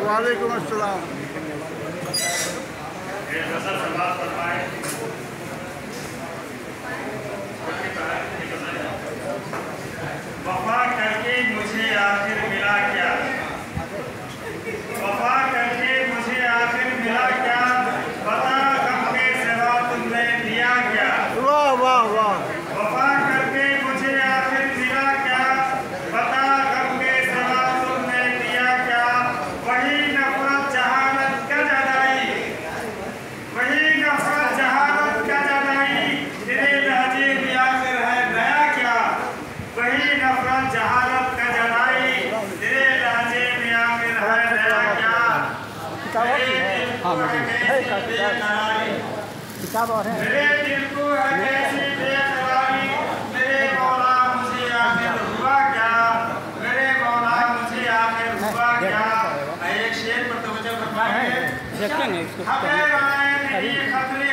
वालेकुम अस्सलाम। वफा करके मुझे आखिर मिला क्या, वफा करके मुझे आखिर मिला क्या, बता गम के सिवा तुमने दिया क्या। वाह वाह वाह। वफा करके मुझे आखिर मिला क्या, बता गम के सिवा तुमने दिया क्या। वही नफरत जहानत का जदाई, वही नफरत जहानत का जदाई, तेरे लहजे में आखिर है नया क्या। वही नफरत जहानत का जदाई, तेरे लहजे में आखिर है नया क्या। किताब और है। मेरे दिल को है कैसी बेकरारी, मेरे मौला मुझे आखिर हुआ क्या, मेरे मौला मुझे आखिर हुआ क्या। एक शेर पर तवज्जो फरमाइए। देखेंगे इसको। खतरे में है खतरे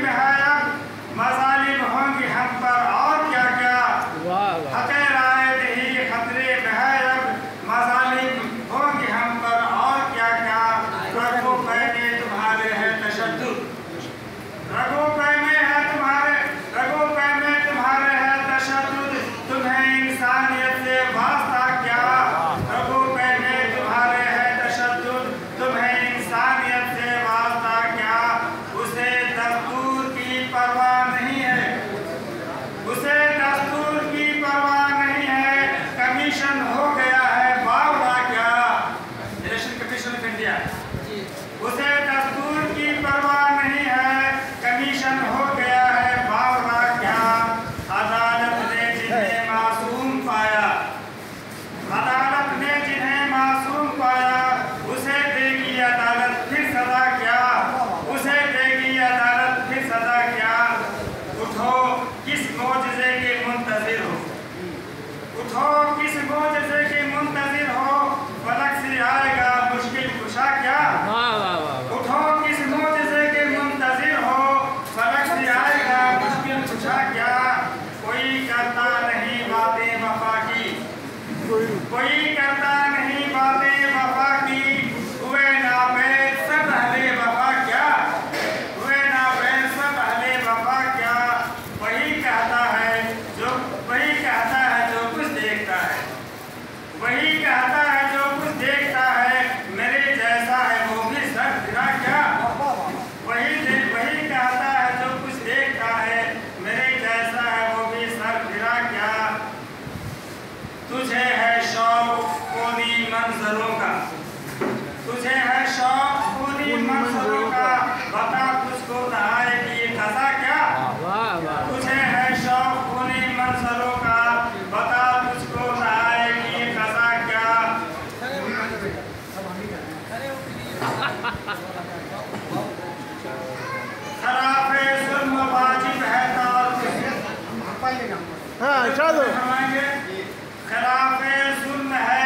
में है अब, मज़ालिम होंगी हम पर और क्या क्या। खतरे में है अब, मज़ालिम होंगी हम पर और क्या क्या। रगो पैने तुम्हारे है तशद्दुद, रगो पैने है तुम्हारे, रगो पैने तुम्हारे है तशद्दुद, तुम्हें इंसानियत से वास्ता क्या। रगो पैने तुम्हारे है तशद्दुद, तुम्हें इंसानियत से वास्ता क्या। उसे दस्तूर की परवाह नहीं है, उसे दस्तूर की परवाह नहीं है, कमीशन हो गया है बावड़ा क्या। इलेक्शन कमीशन कर दिया। उसे दस्तूर की परवाह नहीं है, कमीशन हो गया है बावड़ा क्या। अदालत ने जिन्हें मासूम पाया, अदालत ने जिन्हें मासूम पाया, उसे देगी अदालत फिर सजा क्या, उसे देगी अदालत फिर सजा क्या। उठो किस मौजज़े के मुंतज़िर हो, उठो किस मौजज़े के मुंतज़िर हो, फलक से आएगा मुश्किल कुशा क्या। उठो किस मौजज़े के मुंतज़िर हो, फलक से आएगा मुश्किल कुशा क्या। कोई करता नहीं बातें वफा की, कोई करता नहीं बातें वफा की, हुए नापैद सब अहले वफा क्या, हुए नापैद सब अहले वफा क्या। वही कहता है जो, वही कहता है जो कुछ देखता है, वही कहता है जो कुछ देखता है, मेरे जैसा है वो भी सर फिरा क्या। वही कहता है जो कुछ देखता है, मेरे जैसा है वो भी सर फिरा क्या। तुझे है शौक कोनी मंजरों का, तुझे है शौक कोनी मंजरों का, बता तुझको नहाएगी खसा क्या। तुझे है शौक कोनी मंजरों का, बता तुझको नहाएगी खसा क्या। खराफे जुल्म वाजिब है तार, हाँ चलो। खिलाफे जुल्म है